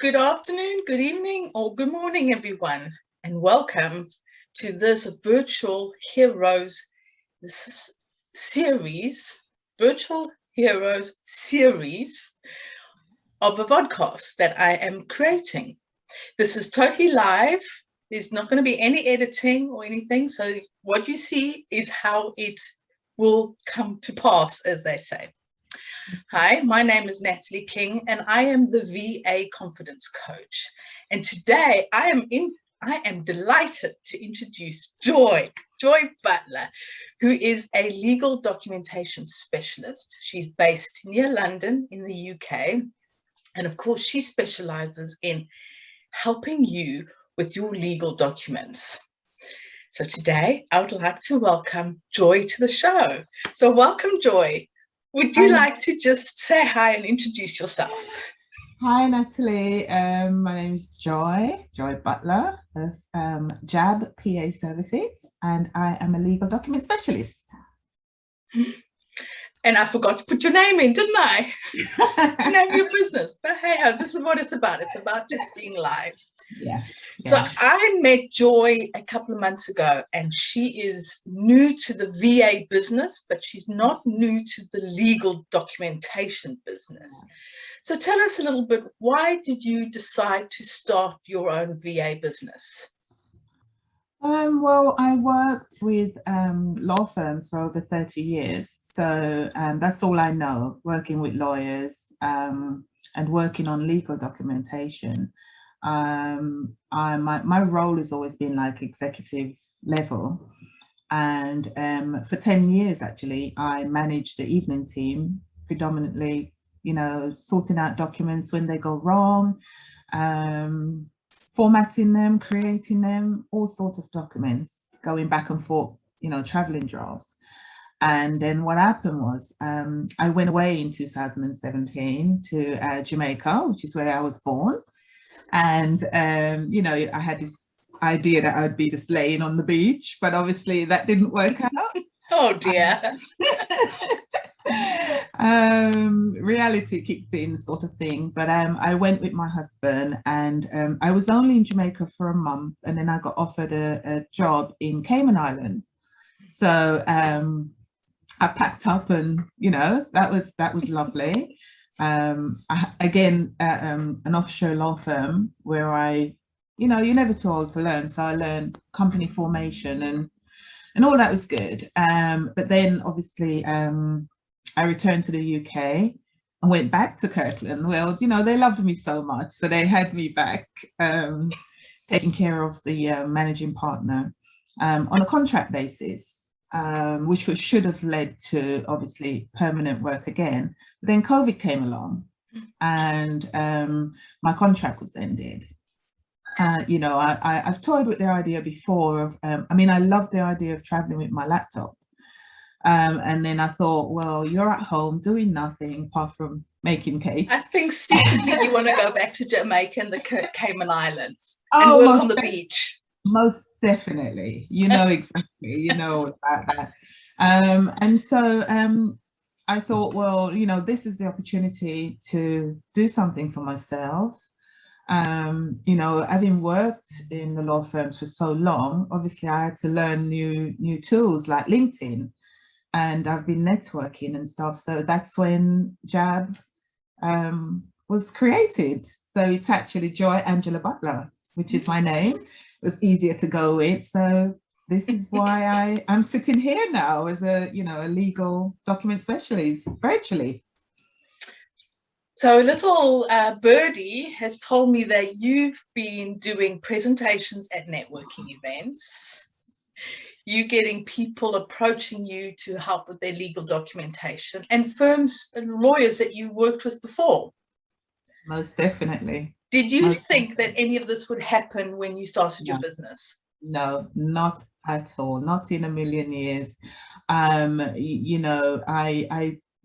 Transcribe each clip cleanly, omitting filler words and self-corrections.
Good afternoon, good evening, or good morning, everyone, and welcome to this Virtual Heroes series, Virtual Heroes series of a podcast that I am creating. This is totally live. There's not going to be any editing or anything, so what you see is how it will come to pass, as they say. Hi, my name is Natalie King, and I am the VA Confidence Coach. And today I am delighted to introduce Joy Butler, who is a legal documentation specialist. She's based near London in the UK. And of course, she specializes in helping you with your legal documents. So today I would like to welcome Joy to the show. So welcome, Joy. Would you like to just say hi and introduce yourself? Hi, Natalie. My name is Joy Butler of JAB PA Services, and I am a legal document specialist. And I forgot to put your name in, didn't I? Name your business. But hey, this is what it's about. It's about just being live. Yeah. So I met Joy a couple of months ago, and she is new to the VA business, but she's not new to the legal documentation business. So tell us a little bit, why did you decide to start your own VA business? Well, I worked with law firms for over 30 years. So that's all I know, working with lawyers and working on legal documentation. My role has always been like executive level. And for 10 years, actually, I managed the evening team, predominantly, sorting out documents when they go wrong, formatting them, creating them, all sorts of documents, going back and forth, traveling drafts. And then what happened was I went away in 2017 to Jamaica, which is where I was born. And, I had this idea that I'd be just laying on the beach, but obviously that didn't work out. Oh dear. Reality kicked in, sort of thing. But I went with my husband, and I was only in Jamaica for a month, and then I got offered a job in Cayman Islands. So I packed up, and that was lovely. Again, an offshore law firm where you're never too old to learn. So I learned company formation and all that was good. But then obviously I returned to the UK and went back to Kirkland. Well, they loved me so much, so they had me back taking care of the managing partner on a contract basis, which should have led to obviously permanent work again. But then COVID came along, and my contract was ended. I've toyed with the idea before of, I love the idea of traveling with my laptop. And then I thought, well, you're at home doing nothing apart from making cakes. I think secretly you want to go back to Jamaica and the Cayman Islands and work on the beach. Most definitely. Exactly, about that. And so I thought, well, this is the opportunity to do something for myself. Having worked in the law firms for so long, obviously I had to learn new tools like LinkedIn, and I've been networking and stuff. So that's when JAB was created. So it's actually Joy Angela Butler, which is my name. It was easier to go with. So this is why I'm sitting here now as a legal document specialist virtually. So little birdie has told me that you've been doing presentations at networking events. You getting people approaching you to help with their legal documentation, and firms and lawyers that you worked with before. Most definitely. Did you think that any of this would happen when you started your business? No, not at all. Not in a million years. I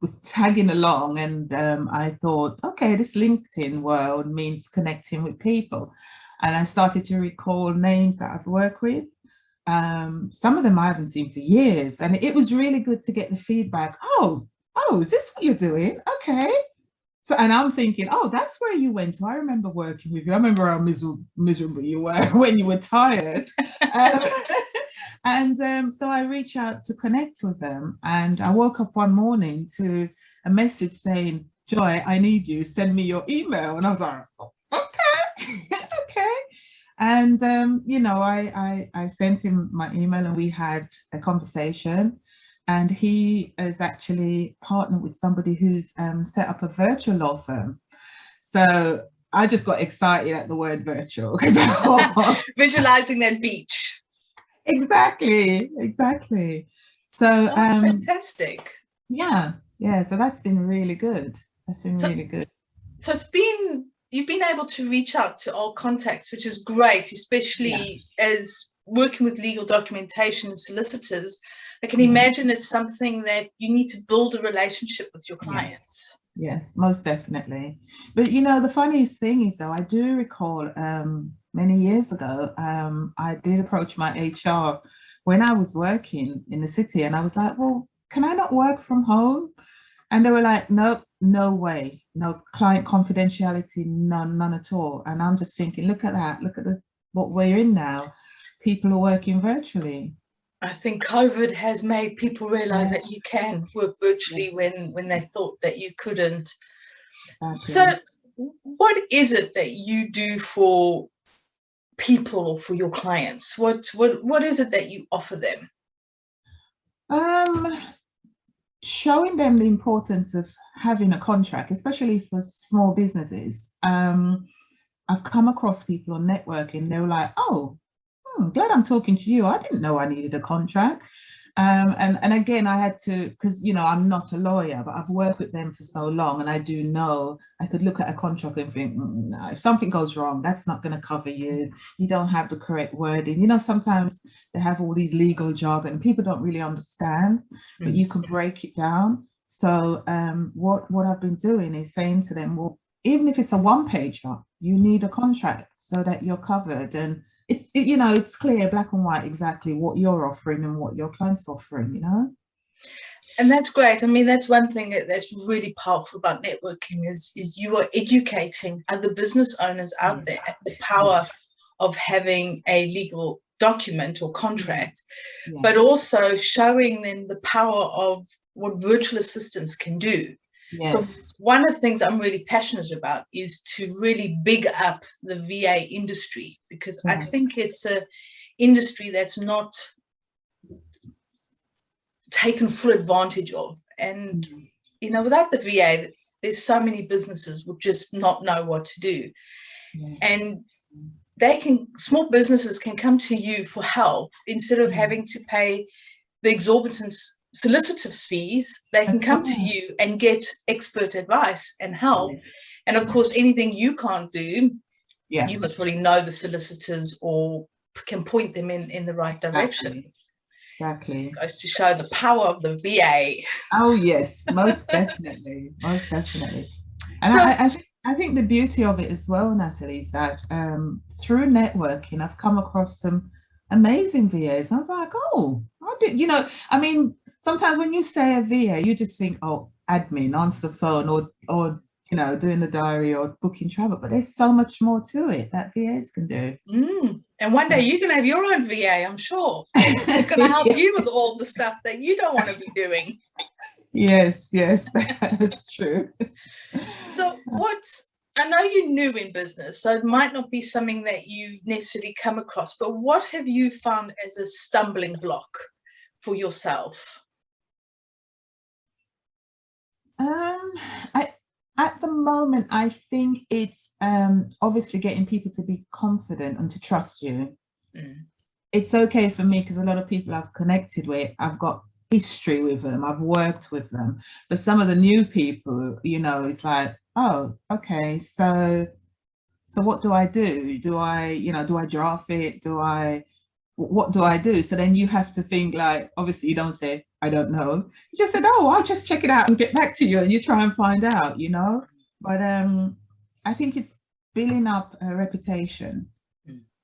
was tagging along, and I thought, okay, this LinkedIn world means connecting with people. And I started to recall names that I've worked with. Some of them I haven't seen for years. And it was really good to get the feedback. Oh, is this what you're doing? Okay. So, and I'm thinking, oh, that's where you went to. I remember working with you. I remember how miserable you were when you were tired. Um, and so I reached out to connect with them. And I woke up one morning to a message saying, Joy, I need you. Send me your email. And I was like, okay, okay. And I sent him my email and we had a conversation. And he is actually partnered with somebody who's set up a virtual law firm. So I just got excited at the word virtual. Visualizing that beach. Exactly. So that's fantastic. Yeah. So that's been really good. Really good. So you've been able to reach out to old contacts, which is great, especially as working with legal documentation and solicitors. I can imagine it's something that you need to build a relationship with your clients. Yes, most definitely. But the funniest thing is, though, I do recall many years ago, I did approach my HR when I was working in the city, and I was like, well, can I not work from home? And they were like, nope, no way, no client confidentiality, none at all. And I'm just thinking, look at that, look at what we're in now. People are working virtually. I think COVID has made people realize that you can work virtually when they thought that you couldn't. Exactly. So what is it that you do for people or for your clients? What is it that you offer them? Showing them the importance of having a contract, especially for small businesses. I've come across people on networking, they were like, oh, glad I'm talking to you. I didn't know I needed a contract. And again, I had to, because I'm not a lawyer, but I've worked with them for so long, and I do know I could look at a contract and think, no, if something goes wrong, that's not going to cover you. You don't have the correct wording. Sometimes they have all these legal jargon and people don't really understand, but you can break it down. So what I've been doing is saying to them, well, even if it's a one-pager, you need a contract so that you're covered. And it's clear, black and white, exactly what you're offering and what your client's offering, And that's great. I mean, that's one thing that's really powerful about networking is you are educating other business owners out there the power of having a legal document or contract, but also showing them the power of what virtual assistants can do. Yes. So one of the things I'm really passionate about is to really big up the VA industry, because I think it's an industry that's not taken full advantage of. And, without the VA, there's so many businesses would just not know what to do. And small businesses can come to you for help instead of having to pay the exorbitant solicitor fees. They can come to you and get expert advice and help. And of course, anything you can't do, you must really know the solicitors or can point them in the right direction. Exactly. It goes to show the power of the VA. Oh yes, most definitely. And so, I think the beauty of it as well, Natalie, is that through networking, I've come across some amazing VAs. I was like, oh, I did, I mean, sometimes when you say a VA, you just think, oh, admin, answer the phone, or doing the diary or booking travel. But there's so much more to it that VAs can do. And one day you can have your own VA, I'm sure. It's going to help you with all the stuff that you don't want to be doing. Yes, that's true. So I know you're new in business, so it might not be something that you've necessarily come across, but what have you found as a stumbling block for yourself? At the moment, I think it's obviously getting people to be confident and to trust you. It's okay for me because a lot of people I've connected with, I've got history with them, I've worked with them. But some of the new people, it's like, oh, okay, so what do I do? Do I draft it? What do I do? So then you have to think, like, obviously you don't say, I don't know. You just said, oh, I'll just check it out and get back to you, and you try and find out, But I think it's building up a reputation.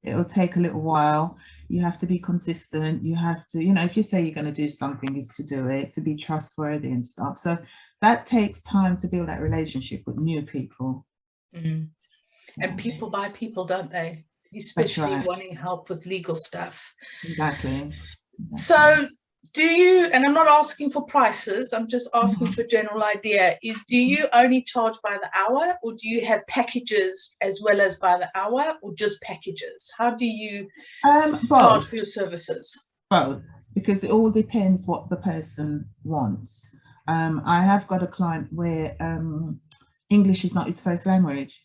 It'll take a little while. You have to be consistent. You have to, you know, if you say you're going to do something, is to do it, to be trustworthy and stuff. So that takes time to build that relationship with new people. Mm. And people buy people, don't they? Especially wanting help with legal stuff. Exactly. So do you, and I'm not asking for prices, I'm just asking for a general idea, do you only charge by the hour, or do you have packages as well as by the hour, or just packages? How do you charge for your services? Both, because it all depends what the person wants. I have got a client where English is not his first language.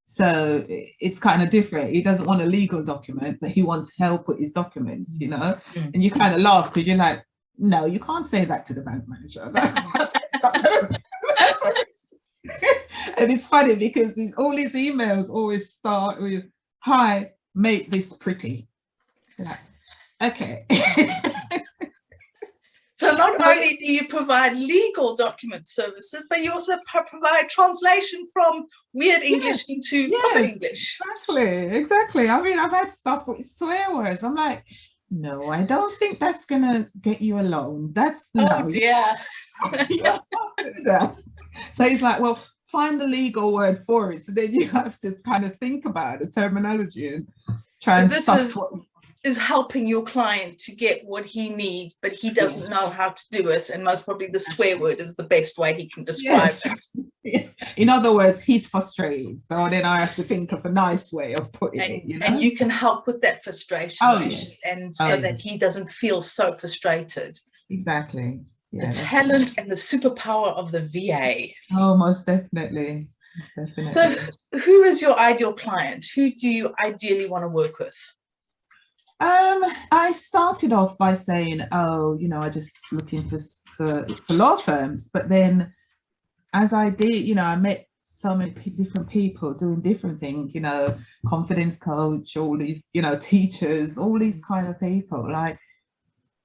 So it's kind of different. He doesn't want a legal document, but he wants help with his documents, you know. And you kind of laugh because you're like, no, you can't say that to the bank manager. And it's funny because all his emails always start with, hi, make this pretty. Like, okay. So not only do you provide legal document services, but you also provide translation from weird English into proper English. Exactly. I mean, I've had stuff with swear words. I'm like, no, I don't think that's going to get you a loan. That's oh dear. So he's like, well, find the legal word for it. So then you have to kind of think about the terminology and try and stuff is helping your client to get what he needs, but he doesn't know how to do it, and most probably the swear word is the best way he can describe it. In other words, he's frustrated, so then I have to think of a nice way of putting it, you know? And you can help with that frustration, and so that he doesn't feel so frustrated. Exactly. The talent and the superpower of the VA. Oh, most definitely. So who is your ideal client? Who do you ideally want to work with? I started off by saying, oh, you know, I just looking for law firms. But then as I did, you know, I met so many different people doing different things, you know, confidence coach, all these, you know, teachers, all these kind of people. Like,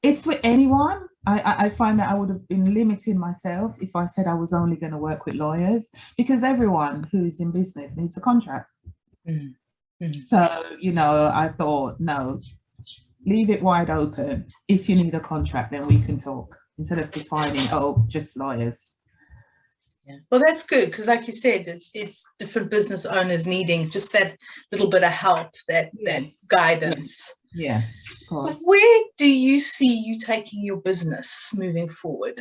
it's with anyone. I find that I would have been limiting myself if I said I was only going to work with lawyers, because everyone who is in business needs a contract. So, you know, I thought, no, leave it wide open. If you need a contract, then we can talk, instead of defining, oh, just lawyers. Well, that's good, because like you said, it's different business owners needing just that little bit of help, that guidance. Yeah. So where do you see you taking your business moving forward?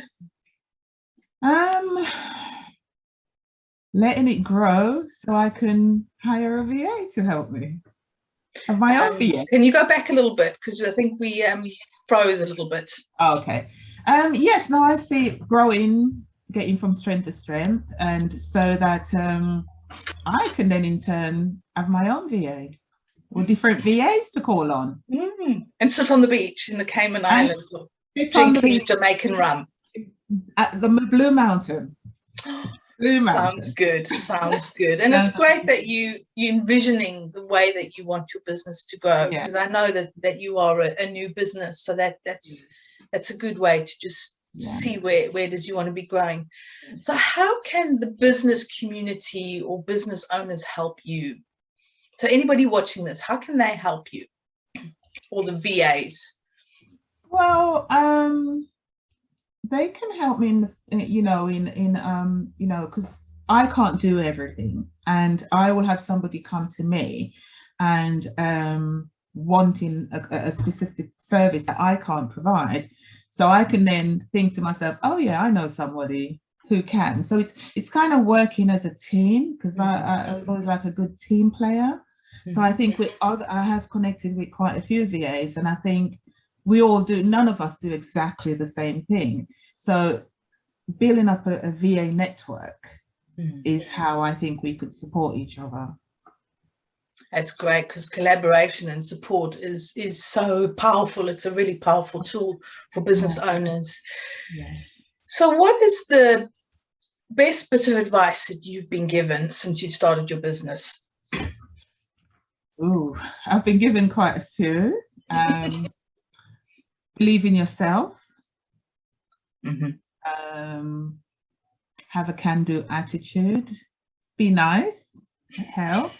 Letting it grow so I can hire a VA to help me. Have my own VA. Can you go back a little bit, because I think we froze a little bit. Oh, okay. Yes, no, I see it growing, getting from strength to strength, and so that I can then in turn have my own VA or different VAs to call on. And sit on the beach in the Cayman Islands or drinking Jamaican rum. At the Blue Mountain. Sounds good. Sounds good. And it's great that you're envisioning the way that you want your business to grow, because I know that you are a new business, so that's a good way to just see where it is you want to be growing. So how can the business community or business owners help you? So anybody watching this, how can they help you, or the VAs? Well, they can help me in because I can't do everything, and I will have somebody come to me and wanting a specific service that I can't provide. So I can then think to myself, oh yeah, I know somebody who can. So it's kind of working as a team, because I was always like a good team player. So I think I have connected with quite a few VAs, and I think we all do, none of us do exactly the same thing. So building up a VA network is how I think we could support each other. That's great, because collaboration and support is so powerful. It's a really powerful tool for business owners. Yes. So what is the best bit of advice that you've been given since you've started your business? Ooh, I've been given quite a few. Believe in yourself. Have a can-do attitude. Be nice. It helps.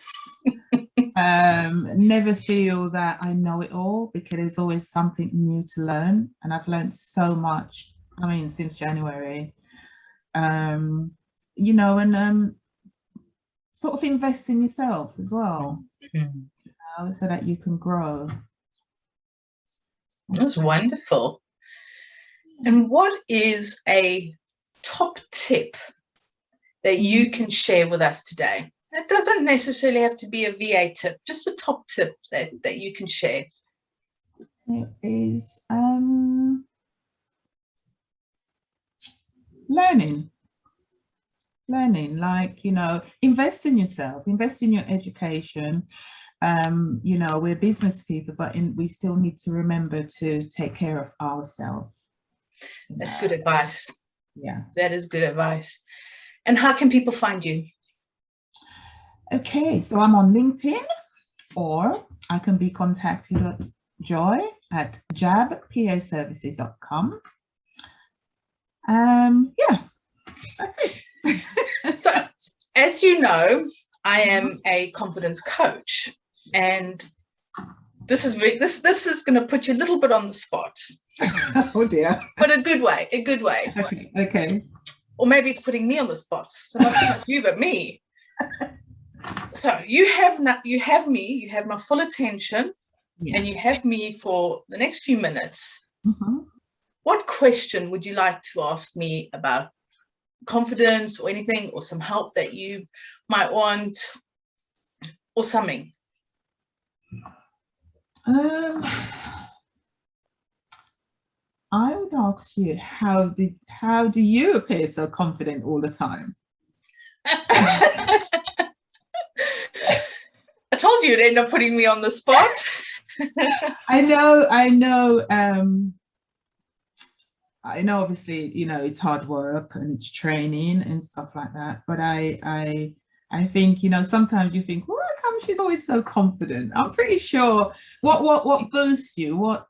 Never feel that I know it all, because there's always something new to learn, and I've learned so much, I mean, since January. You know, and sort of invest in yourself as well, Mm-hmm. you know, so that you can grow. That's wonderful. And what is a top tip that you can share with us today? It doesn't necessarily have to be a VA tip, just a top tip that you can share. It is learning, like, you know, invest in yourself, invest in your education. You know, we're business people, but we still need to remember to take care of ourselves. That's good advice. Yeah. That is good advice. And how can people find you? Okay, so I'm on LinkedIn, or I can be contacted at joy@jabpaservices.com. Yeah, that's it. So, as you know, I am a confidence coach, and this is going to put you a little bit on the spot. Oh dear. But a good way. Okay. Or maybe it's putting me on the spot. So not so much you, but me. So you have me, you have my full attention, and you have me for the next few minutes. Mm-hmm. What question would you like to ask me about confidence, or anything, or some help that you might want, or something? I would ask you, how do you appear so confident all the time? I told you it'd end up putting me on the spot. I know. I know, obviously, you know, it's hard work and it's training and stuff like that. But I think, you know, sometimes you think, well, how come she's always so confident? I'm pretty sure. What boosts you? What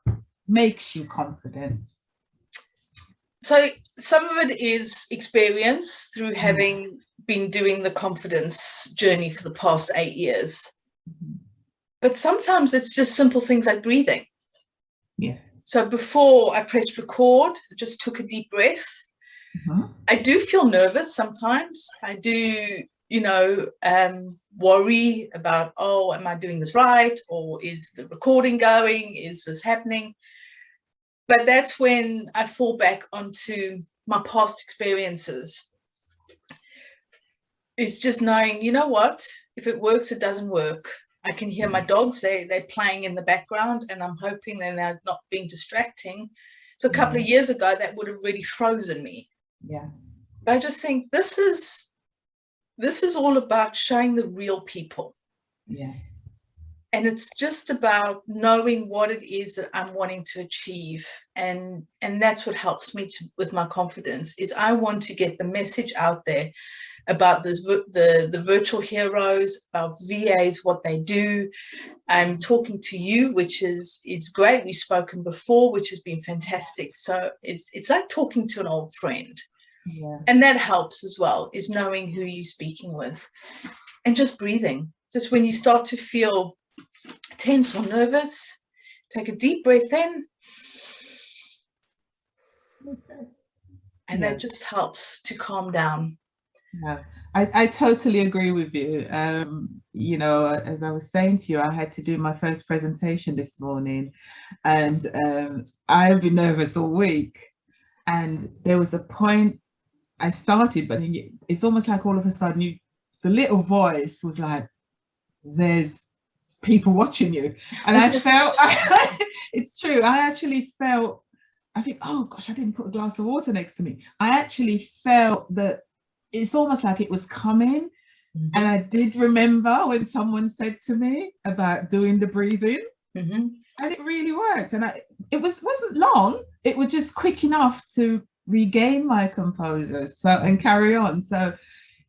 makes you confident? So some of it is experience through having been doing the confidence journey for the past 8 years. But sometimes it's just simple things like breathing. Yeah. So before I pressed record, I just took a deep breath. Mm-hmm. I do feel nervous sometimes. I do, you know, worry about, oh, am I doing this right? Or is the recording going? Is this happening? But that's when I fall back onto my past experiences. It's just knowing, you know what, if it works, it doesn't work. I can hear my dogs, they're playing in the background, and I'm hoping they're not being distracting. So a couple of years ago, that would have really frozen me. Yeah. But I just think this is all about showing the real people. Yeah. And it's just about knowing what it is that I'm wanting to achieve. And that's what helps me with my confidence, is I want to get the message out there about the virtual heroes, about VAs, what they do. I'm talking to you, which is great. We've spoken before, which has been fantastic. So it's like talking to an old friend. Yeah. And that helps as well, is knowing who you're speaking with, and just breathing. Just when you start to feel tense or nervous, take a deep breath in. Okay. And that just helps to calm down. Yeah, I totally agree with you. You know, as I was saying to you, I had to do my first presentation this morning, and I've been nervous all week. And there was a point I started, but it's almost like all of a sudden the little voice was like, there's people watching you. And I felt, it's true, I actually felt, I think, oh gosh, I didn't put a glass of water next to me. I actually felt that it's almost like it was coming. Mm-hmm. And I did remember when someone said to me about doing the breathing, mm-hmm. and it really worked. And it wasn't long, it was just quick enough to regain my composure and carry on. So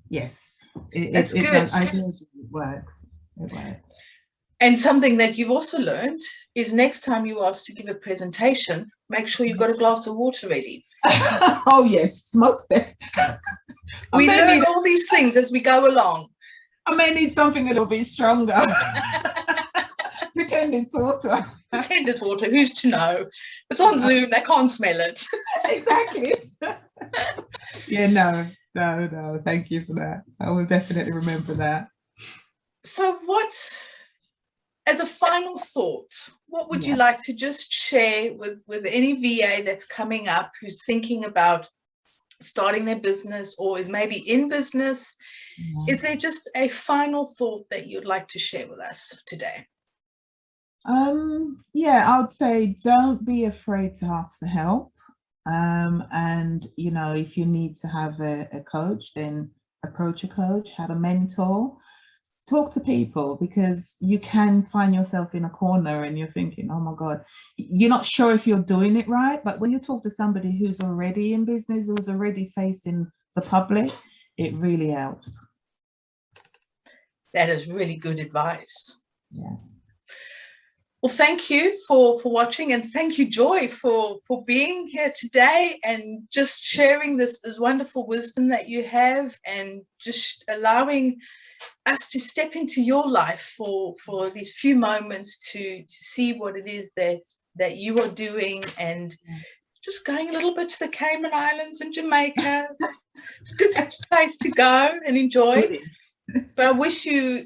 yes, that's good. I do, it works. It works. And something that you've also learned is, next time you ask to give a presentation, make sure you've got a glass of water ready. Oh yes, most definitely. We learn all these things as we go along. I may need something a little bit stronger. Pretend it's water. Pretend it's water. Who's to know? It's on Zoom. They can't smell it. Exactly. Yeah, no. Thank you for that. I will definitely remember that. So as a final thought, what would you like to just share with any VA that's coming up who's thinking about starting their business or is maybe in business? Is there just a final thought that you'd like to share with us today? Yeah, I would say don't be afraid to ask for help. And if you need to have a coach, then approach a coach, have a mentor, talk to people, because you can find yourself in a corner and you're thinking, oh my God, you're not sure if you're doing it right. But when you talk to somebody who's already in business, who's already facing the public, it really helps. That is really good advice. Yeah. Well, thank you for watching, and thank you, Joy, for being here today and just sharing this wonderful wisdom that you have, and just allowing us to step into your life for these few moments to see what it is that you are doing, and just going a little bit to the Cayman Islands and Jamaica. It's a good place to go and enjoy. But I wish you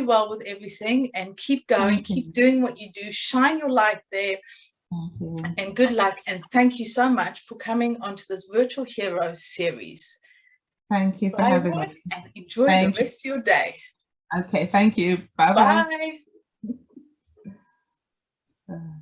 well with everything, and keep going, keep doing what you do, shine your light there, and good luck. And thank you so much for coming onto this Virtual Heroes series. Thank you for having me. And enjoy the rest of your day. Okay, thank you. Bye-bye. Bye.